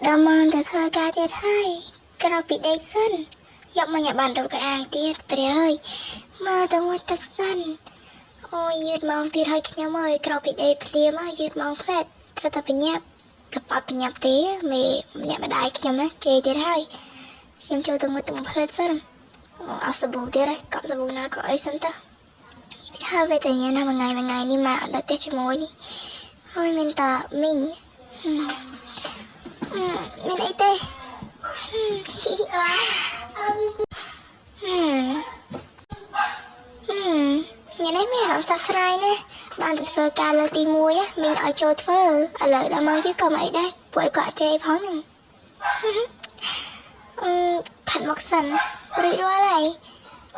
ដល់មកទៅធ្វើការទៀតហើយក្រោយពីដេកសិនយកមកញ៉ាំបានទៅកៅអៅទៀតព្រះអើយមើលទៅមួយទឹកសិនអូយយឺតម៉ោងទៀតហើយខ្ញុំអើយក្រោយពីដេកភ្លាមយឺតម៉ោងផ្លែតត្រូវតែបញ្ញាប់ទៅអត់បញ្ញាប់ទេមេម្នាក់ម្ដាយខ្ញុំណាជេរទៀតហើយខ្ញុំចូលទៅមួយទឹកផ្លែតសិនអត់សាប៊ូទៀតហើយកក់សាប៊ូណាក៏អីសិនទៅថាវេទនាណាមួយថ្ងៃនេះមកអត់ទៅជាមួយនេះហើយមានតាមីងមានអីទេញ៉ាំនេះមានអារម្មណ៍សោកស្ដាយណាស់បានទៅធ្វើការលើកទី1មីងឲ្យចូលធ្វើឥឡូវដល់មកយឺក៏មិនអីដែរពួកឯងក៏អត់ជេរផងហ្នឹងផាត់មកសិនរួចរាល់ហើយ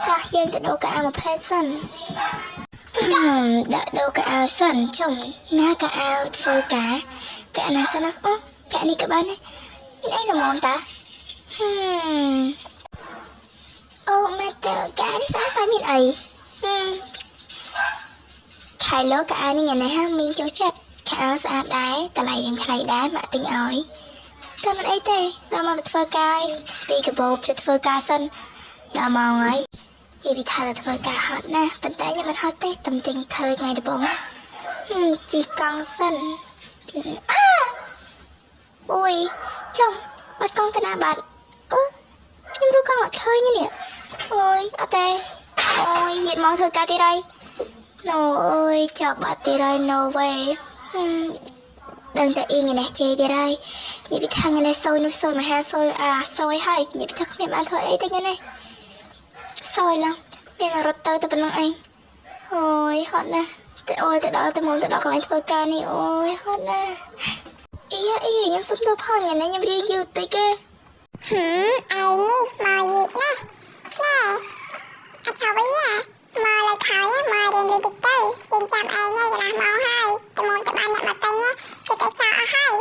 តោះយើងទៅដូរកៅអៅមួយផ្លែសិនដាក់ដូរកៅអៅសិនចំណាកៅអៅធ្វើការពាក់ណាសិនណាពាក់នេះក៏បានដែរមានអីល្មមតាអូមកទៅការនេះស្អាតតែមានអីខៃលោកៅអៅនេះញ៉ាំណាស់មានចូលចិត្តខៅអៅស្អាតដែរតម្លៃយ៉ាងថ្លៃដែរមកទិញឲ្យតែមិនអីទេដល់មកទៅធ្វើការ speakable ទៅធ្វើការសិនដល់មកហើយនិយាយពីថាទៅធ្វើការហត់ណាស់ប៉ុន្តែខ្ញុំមិនហត់ទេតែចេញធ្វើថ្ងៃដំបូងជីកង់សិនអូយចំបាត់កង់ទៅណាបាត់ខ្ញុំរកកង់អត់ឃើញនេះអូយអត់ទេអូយយឺតមកធ្វើការទៀតហើយ no អើយចាប់បាត់ទៀតហើយ no way ដឹងតែអ៊ីងនេះជេរទៀតហើយនិយាយពីថាថ្ងៃនេះសួយនោះសួយមហាសួយសួយហើយនិយាយពីថាគ្មានបានធ្វើអីទេថ្ងៃនេះសួយឡើងមានរត់ទៅប៉ុណ្្នឹងឯងអូយហត់ណាស់តែអូយទៅដល់ទៅមកទៅដល់កន្លែងធ្វើការនេះអូយហត់ណាស់អ៊ីខ្ញុំសុំទោសផងថ្ងៃនេះខ្ញុំរៀនយូរតិចទេឯងនេះមកយឺតណាស់ណែអាចឆាវីមកលើខោមករៀនលឺតិចទៅយើងចាំឯងហើយកន្លះម៉ោងហើយតែមកទៅបានអ្នកមកទិញគេទៅចោលអស់ហើយ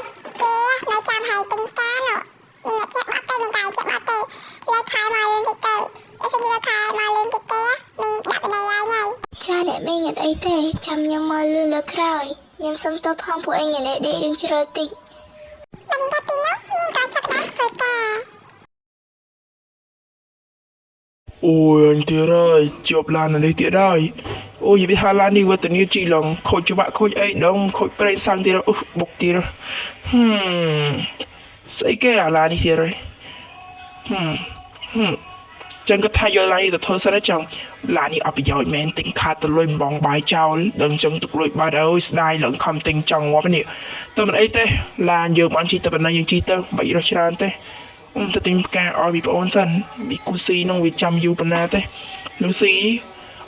គេនៅចាំហើយទិញការនោះមានអ្នកចាប់អត់ទេមានតែចាប់អត់ទេលើខោមកលឿនតិចទៅបើសិនជាលើខោមកលឿនតិចទេមានដាក់បដិយាយហើយចាអ្នកមីងអត់អីទេចាំខ្ញុំមកលឿនលើក្រោយខ្ញុំសុំទោសផងពួកឯងថ្ងៃនេះដេករឿងជ្រើតិចបន្ទាប់ពីនោះមានការចាប់ដើមធ្វើការអូយអញទៀតហើយជាប់ឡាននេះទៀតហើយអូយនិយាយថាឡាននេះវត្តនីជីឡងខូចច្បាក់ខូចអីដងខូចប្រេងសាំងទៀតបុកទៀតស្អីគេអាឡាននេះទៀតហើយចឹងក៏ថាយកឡាននេះទៅធ្វើសិនចឹងឡាននេះអត់ប្រយោជន៍មែនទិញខាតទៅលុយបងបាយចោលដឹងចឹងទុកលុយបាត់អើយស្ដាយឡើងខំទិញចង់ងាប់នេះតែមិនអីទេឡានយើងបានជីទៅប៉ុណ្ណាយើងជីទៅបាច់រស់ច្រើនទេទៅទិញផ្កាឲ្យពីប្អូនសិនពីគូស៊ីនឹងវាចាំយូរប៉ុណ្ណាទេលូស៊ី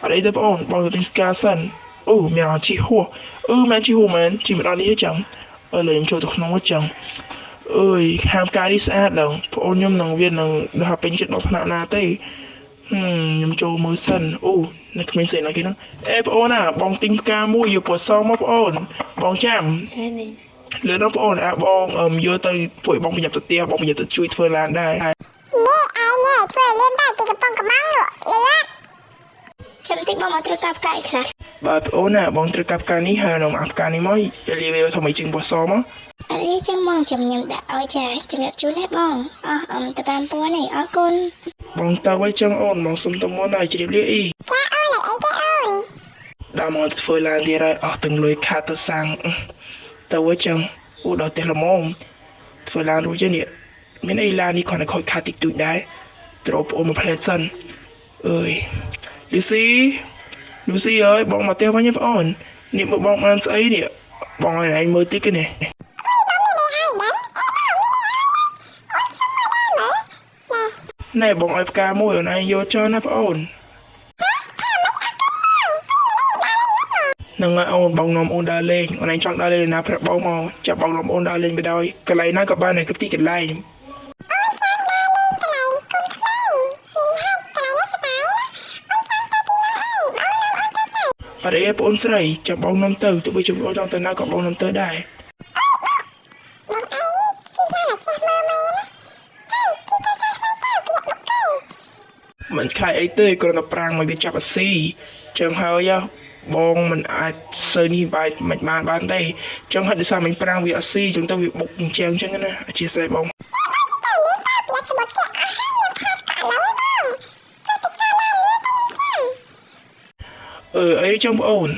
អត់អីទេប្អូនបងទៅទិញស្កាសិនអូមានអត់ជីហួមែនជីហួមែនជីមិនដល់នេះចឹងលើខ្ញុំចូលទៅក្នុងមកចឹងអើយហាមផ្កានេះស្អាតឡើងប្អូនខ្ញុំនឹងវានឹងដល់ពេញចិត្តដល់ថ្នាក់ណាទេខ្ញុំចូលមើលសិនអូនៅគ្មានស្អីណាគេហ្នឹងអេប្អូនណាបងទិញផ្កាមួយយកពណ៌សមកប្អូនបងចាំនេះលើដល់ប្អូនបងយកទៅពួកបងប្រញាប់ទៅផ្ទះបងប្រញាប់ទៅជួយធ្វើឡានដែរនេះឯងធ្វើលឿនដែរទីកំប៉ុងកំងលឿនចាំតិចបងមកត្រូវការផ្កាអីខ្លះបាទប្អូនណាបងត្រូវការផ្កានេះហើយនាំផ្កានេះមកលាវាធ្វើម៉េចជាងពណ៌សមកអីចឹងមកខ្ញុំដាក់ឲ្យចាជំរាបជូនណាបងទៅ5000នេះអរគុណបងទៅໄວចឹងអូនបងសុំទៅមុនហើយជ្រាបលាអ៊ីចាអូនអីទេអូនដល់មកធ្វើឡានទៀតហើយអស់ទាំងលុយខាតទៅសាំងទៅໄວចឹងអូដល់ផ្ទះល្មមធ្វើឡានរួចនេះមានអីឡាននេះគាត់ឲ្យខូចខាតតិចតួចដែរត្រូវប្អូនមកផ្លែសិនអើយលូស៊ីអើយបងមកផ្ទះវិញប្អូននេះមកបងបានស្អីនេះបងឲ្យឯងមើលតិចគេនេះណែបងឲ្យផ្កាមួយអូនឯងយកចោលណាប្អូននឹងឲ្យអូនបងនាំអូនដើរលេងអូនឯងចង់ដើរលេងណាប្រាប់បងមកចាប់បងនាំអូនដើរលេងទៅដោយកន្លែងណាក៏បានដែរគ្រប់ទីកន្លែងអូនចង់ដើរលេងកន្លែងកូនក្មេងកន្លែងនោះសប្បាយណាអូនចង់ទៅទីនោះឯងបងនាំអូនទៅអរេបងអូនស្រីចាប់បងនាំទៅទោះបីជាបងចង់ទៅណាក៏បងនាំទៅដែរបងឯងជីណាចេះមើលមែនណាហើយជីទៅសាស្មិនទៅគៀកមកទេមិនខ្លាចអីទេគ្រាន់តែប្រាំងមកវាចាប់អាស៊ីចឹងហើយ បងមិនអាចសើនេះបាយមិនបានទេចឹងហិតដោយសារមិញប្រាំងវាអត់ស៊ីចឹងទៅវាបុកជាងចឹងណាអធិស្ឋានបង ទៅលឿនទៅប្រយ័ត្នសមុទ្រគេអស់ហើយខ្ញុំខាតកក់ឡើយបងចូលទៅចូលឡានលឿនទៅខ្ញុំចាំ អីចឹងបងអូន